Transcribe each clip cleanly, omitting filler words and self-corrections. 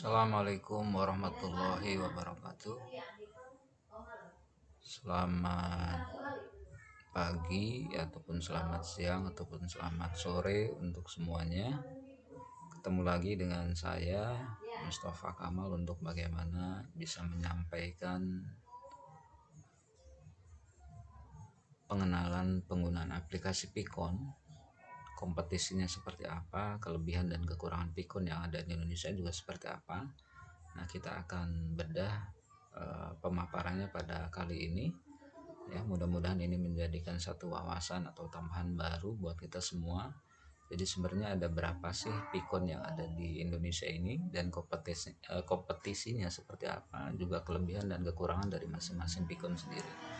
Assalamualaikum warahmatullahi wabarakatuh. Selamat pagi ataupun selamat siang ataupun selamat sore untuk semuanya. Ketemu lagi dengan saya Mustafa Kamal untuk bagaimana bisa menyampaikan pengenalan penggunaan aplikasi Pikon, kompetisinya seperti apa, kelebihan dan kekurangan Pikon yang ada di Indonesia juga seperti apa. Nah, kita akan bedah pemaparannya pada kali ini. Ya, mudah-mudahan ini menjadikan satu wawasan atau tambahan baru buat kita semua. Jadi sebenarnya ada berapa sih Pikon yang ada di Indonesia ini dan kompetisinya seperti apa, juga kelebihan dan kekurangan dari masing-masing Pikon sendiri.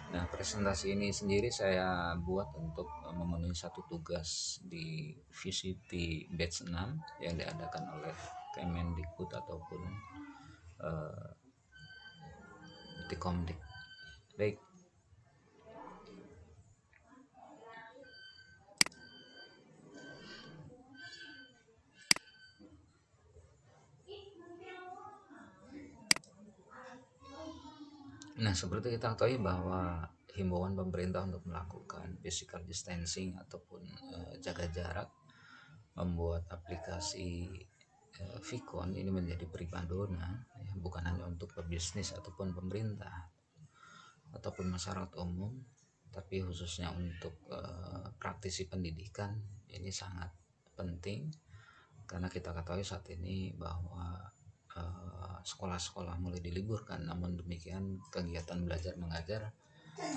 Nah, presentasi ini sendiri saya buat untuk memenuhi satu tugas di VCT Batch 6 yang diadakan oleh Kemendikbud ataupun Tikomdik. Baik. Nah, seperti kita ketahui bahwa himbauan pemerintah untuk melakukan physical distancing ataupun jaga jarak membuat aplikasi Vicon ini menjadi primadona, ya, bukan hanya untuk pebisnis ataupun pemerintah ataupun masyarakat umum, tapi khususnya untuk praktisi pendidikan ini sangat penting karena kita ketahui saat ini bahwa sekolah-sekolah mulai diliburkan, namun demikian kegiatan belajar mengajar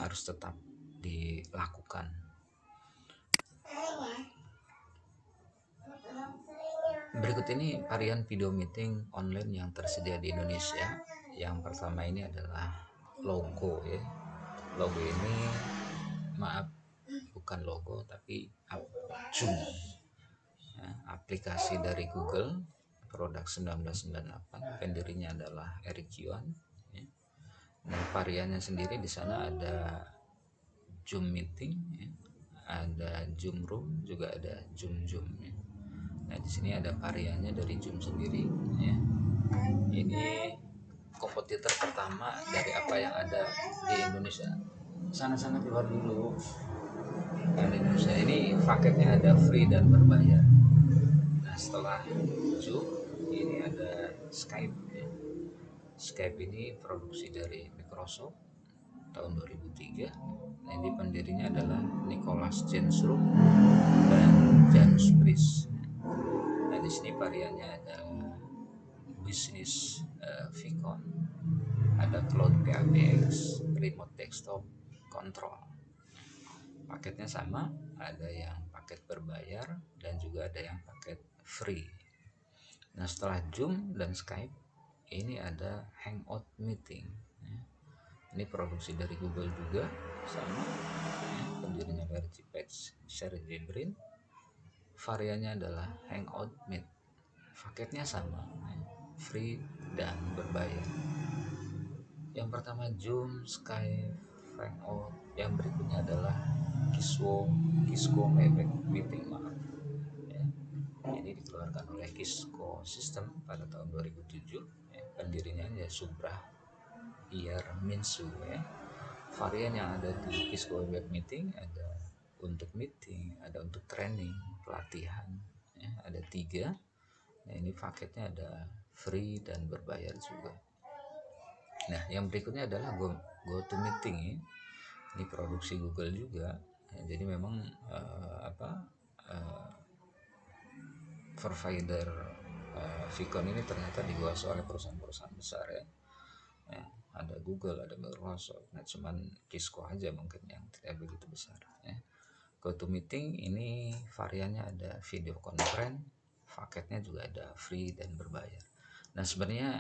harus tetap dilakukan. Berikut ini varian video meeting online yang tersedia di Indonesia. Yang pertama ini adalah logo, ya. Logo ini, maaf, bukan logo tapi Zoom, ya, aplikasi dari Google, produk 1998, pendirinya adalah Eric Yuan, ya. Nah, variannya sendiri di sana ada Zoom meeting, ya, ada Zoom room, juga ada Zoom, ya. Nah, di sini ada variannya dari Zoom sendiri, ya. Ini kompetitor pertama dari apa yang ada di Indonesia. Sana-sana keluar dulu. Nah, di Indonesia ini paketnya ada free dan berbayar. Nah, setelah Zoom ini ada Skype, ya. Skype ini produksi dari Microsoft tahun 2003. Nah, ini pendirinya adalah Nicholas Jensrud dan Janus Priest. Nah, di sini variannya ada Business Vicon, ada Cloud PABX, Remote Desktop Control. Paketnya sama, ada yang paket berbayar dan juga ada yang paket free. Nah, setelah Zoom dan Skype ini ada Hangout Meeting, ya. Ini produksi dari Google juga, sama, ya, pendirinya Sergey Brin. Variannya adalah Hangout Meet, paketnya sama, ya, free dan berbayar. Yang pertama Zoom, Skype, Hangout. Yang berikutnya adalah Kisco Meeting, maaf, ya. Ini dikeluarkan oleh Kisco System pada tahun 2007, ya. Pendirinya ya Subra Iyar Minsu, ya. Varian yang ada di Kisco Web Meeting ada untuk meeting, ada untuk training, pelatihan, ya, ada 3. Nah, ini paketnya ada free dan berbayar juga. Nah, yang berikutnya adalah GoToMeeting, ya. Ini produksi Google juga, ya. Jadi memang provider Vicon ini ternyata dikuasai oleh perusahaan-perusahaan besar, ya. Ya, ada Google, ada Microsoft. Nah, cuman Cisco aja mungkin yang tidak begitu besar, ya. GoToMeeting ini variannya ada video conference, paketnya juga ada free dan berbayar. Nah, sebenarnya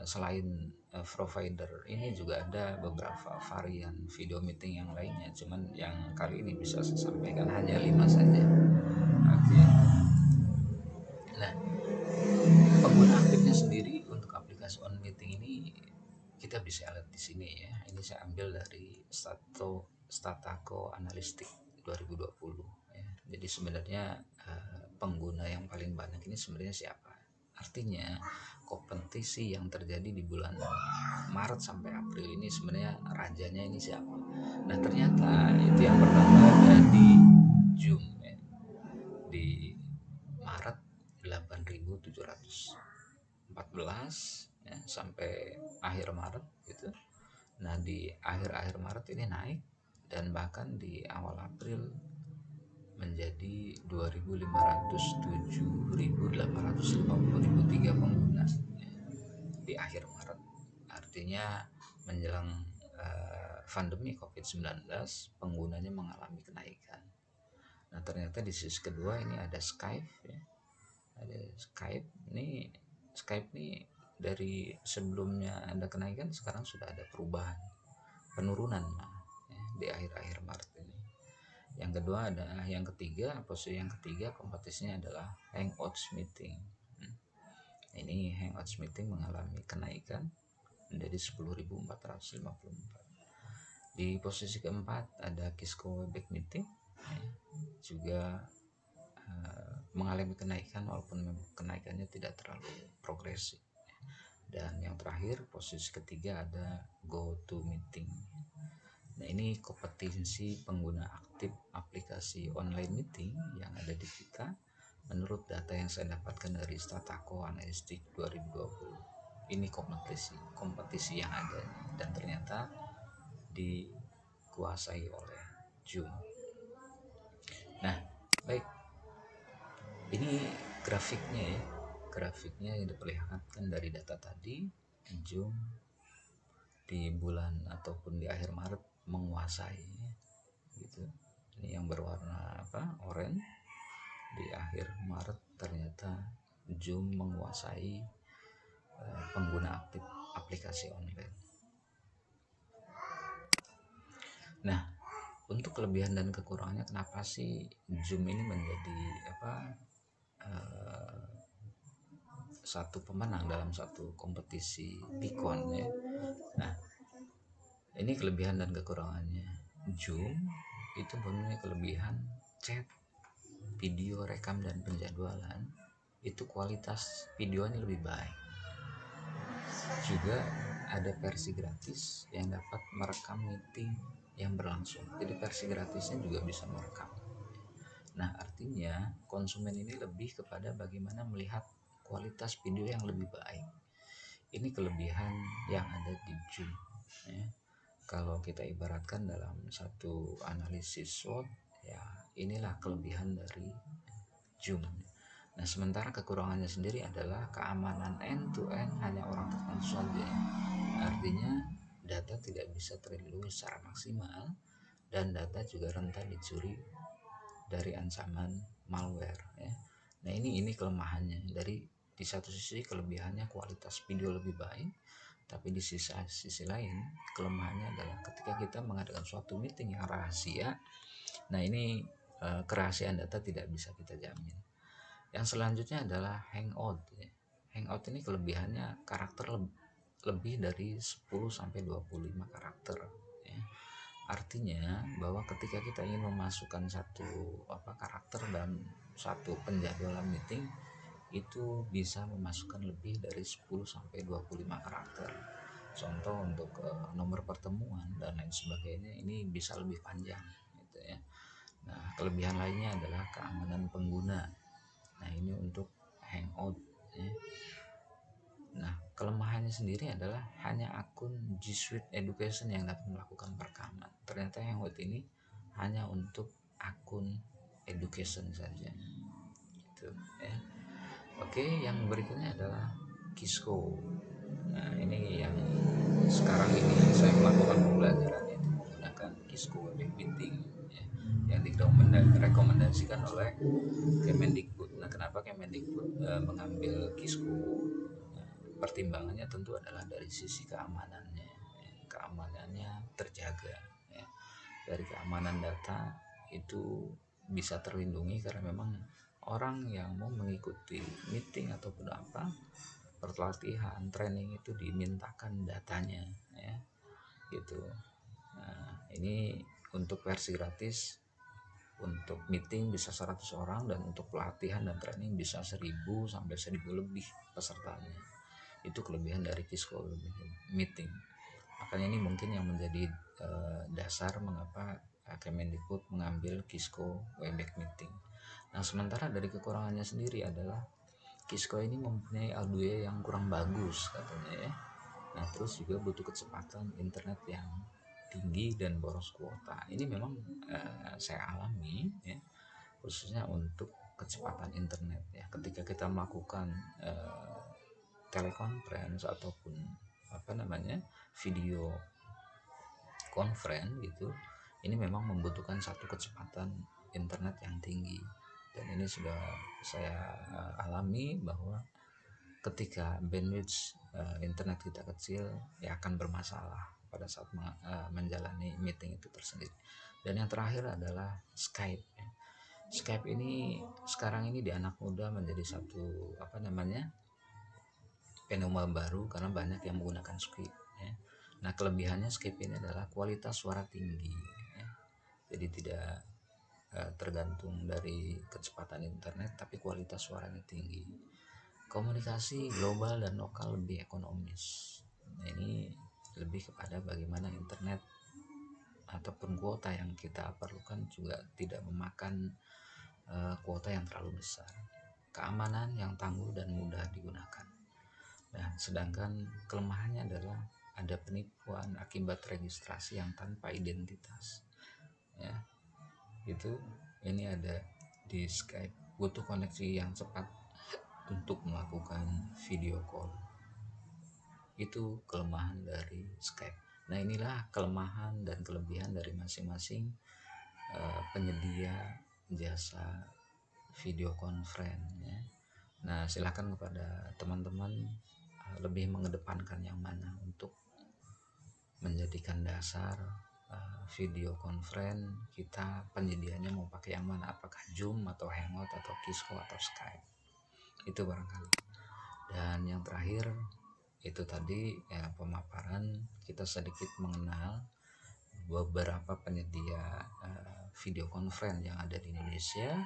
selain provider ini juga ada beberapa varian video meeting yang lainnya, cuman yang kali ini bisa saya sampaikan hanya 5 saja. Oke. Nah, pengguna aktifnya sendiri untuk aplikasi on meeting ini kita bisa lihat di sini, ya. Ini saya ambil dari Stataco Analytics 2020, ya. Jadi sebenarnya pengguna yang paling banyak ini sebenarnya siapa? Artinya kompetisi yang terjadi di bulan Maret sampai April ini sebenarnya rajanya ini siapa? Nah ternyata itu yang pertama ada di Zoom ya. Di Maret 8.714 ya, sampai akhir Maret gitu. Nah di akhir-akhir Maret ini naik dan bahkan di awal April menjadi 2.507.853 pengguna di akhir Maret. Artinya menjelang pandemi COVID-19 penggunanya mengalami kenaikan. Nah ternyata di sisi kedua ini ada Skype ya. Ada Skype nih dari sebelumnya ada kenaikan sekarang sudah ada perubahan penurunan ya, di akhir-akhir Maret ini. Yang kedua ada posisi yang ketiga kompetisinya adalah Hangouts Meeting. Ini Hangouts Meeting mengalami kenaikan menjadi 10.454. Di posisi keempat ada Kisco Webex Meeting ya, juga mengalami kenaikan walaupun kenaikannya tidak terlalu progresif. Dan yang terakhir posisi ketiga ada GoToMeeting. Nah ini kompetisi pengguna aktif aplikasi online meeting yang ada di kita menurut data yang saya dapatkan dari Statako Analytics 2020. Ini kompetisi yang ada dan ternyata dikuasai oleh Zoom. Nah baik, ini grafiknya yang diperlihatkan dari data tadi. Zoom di bulan ataupun di akhir Maret menguasai gitu. Ini yang berwarna oranye. Di akhir Maret ternyata Zoom menguasai pengguna aktif aplikasi online. Nah untuk kelebihan dan kekurangannya kenapa sih Zoom ini menjadi satu pemenang dalam satu kompetisi Pikon ya. Nah ini kelebihan dan kekurangannya. Zoom itu mempunyai kelebihan chat, video, rekam dan penjadwalan itu kualitas videonya lebih baik. Juga ada versi gratis yang dapat merekam meeting yang berlangsung. Jadi versi gratisnya juga bisa merekam. Nah artinya konsumen ini lebih kepada bagaimana melihat kualitas video yang lebih baik. Ini kelebihan yang ada di Zoom ya. Kalau kita ibaratkan dalam satu analisis SWOT ya, inilah kelebihan dari Zoom. Nah sementara kekurangannya sendiri adalah keamanan end to end hanya orang tertentu saja. Artinya data tidak bisa terlindungi secara maksimal dan data juga rentan dicuri dari ancaman malware ya. Nah ini kelemahannya. Di satu sisi kelebihannya kualitas video lebih baik, tapi di sisi lain kelemahannya adalah ketika kita mengadakan suatu meeting yang rahasia. Nah ini kerahasiaan data tidak bisa kita jamin. Yang selanjutnya adalah Hangout ya. Hangout ini kelebihannya karakter lebih dari 10 sampai 25 karakter ya. Artinya bahwa ketika kita ingin memasukkan satu karakter dan satu penjadwalan meeting itu bisa memasukkan lebih dari 10 sampai 25 karakter. Contoh untuk nomor pertemuan dan lain sebagainya ini bisa lebih panjang gitu ya. Nah, kelebihan lainnya adalah keamanan pengguna. Nah, ini untuk Hangout ya. Nah, kelemahannya sendiri adalah hanya akun G Suite Education yang dapat melakukan perekaman. Ternyata Hangout ini hanya untuk akun education saja. Gitu ya. Oke, yang berikutnya adalah Kisco. Nah, ini yang sekarang ini saya melakukan pembelajaran itu menggunakan Kisco Webex Meeting ya, yang direkomendasikan oleh Kemendikbud. Nah, kenapa Kemendikbud mengambil Kisco? Nah, pertimbangannya tentu adalah dari sisi keamanannya. Ya, keamanannya terjaga. Ya. Dari keamanan data itu bisa terlindungi karena memang orang yang mau mengikuti meeting ataupun pelatihan training itu dimintakan datanya ya gitu. Nah ini untuk versi gratis Untuk meeting bisa 100 orang, dan untuk pelatihan dan training bisa 1000 sampai 1000 lebih pesertanya. Itu kelebihan dari Kisco Meeting. Makanya ini mungkin yang menjadi dasar mengapa Kemendikbud mengambil Kisco Webex Meeting. Nah, sementara dari kekurangannya sendiri adalah Kisco ini mempunyai audio yang kurang bagus katanya ya. Nah, terus juga butuh kecepatan internet yang tinggi dan boros kuota. Ini memang saya alami ya, khususnya untuk kecepatan internet ya. Ketika kita melakukan telekonferensi ataupun video conference gitu, ini memang membutuhkan satu kecepatan internet yang tinggi. Dan ini sudah saya alami bahwa ketika bandwidth internet kita kecil ya akan bermasalah pada saat menjalani meeting itu tersendiri. Dan yang terakhir adalah Skype ya. Skype ini sekarang ini di anak muda menjadi satu fenomena baru karena banyak yang menggunakan Skype ya. Nah, kelebihannya Skype ini adalah kualitas suara tinggi ya. Jadi tidak tergantung dari kecepatan internet, tapi kualitas suaranya tinggi. Komunikasi global dan lokal lebih ekonomis. Nah, ini lebih kepada bagaimana internet ataupun kuota yang kita perlukan juga tidak memakan kuota yang terlalu besar. Keamanan yang tangguh dan mudah digunakan. Nah, sedangkan kelemahannya adalah ada penipuan akibat registrasi yang tanpa identitas. Ya, itu ini ada di Skype. Butuh koneksi yang cepat untuk melakukan video call. Itu kelemahan dari Skype. Nah, inilah kelemahan dan kelebihan dari masing-masing penyedia jasa video conference ya. Nah, silakan kepada teman-teman lebih mengedepankan yang mana untuk menjadikan dasar video conference kita, penyediaannya mau pakai yang mana, apakah Zoom atau Hangout atau Kisco atau Skype, itu barangkali. Dan yang terakhir itu tadi ya, pemaparan kita sedikit mengenal beberapa penyedia video conference yang ada di Indonesia,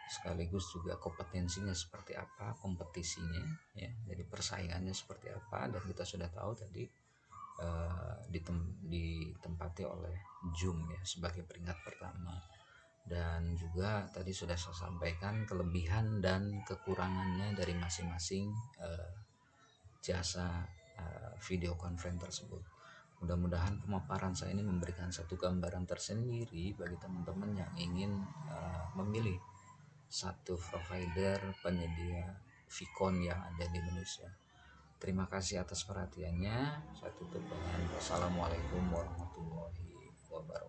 sekaligus juga kompetensinya seperti apa, kompetisinya ya, jadi persaingannya seperti apa. Dan kita sudah tahu tadi ditempati oleh Zoom ya sebagai peringkat pertama. Dan juga tadi sudah saya sampaikan kelebihan dan kekurangannya dari masing-masing jasa video conference tersebut. Mudah-mudahan pemaparan saya ini memberikan satu gambaran tersendiri bagi teman-teman yang ingin memilih satu provider penyedia Vicon yang ada di Indonesia. Terima kasih atas perhatiannya. Saya tutup dengan wassalamualaikum warahmatullahi wabarakatuh.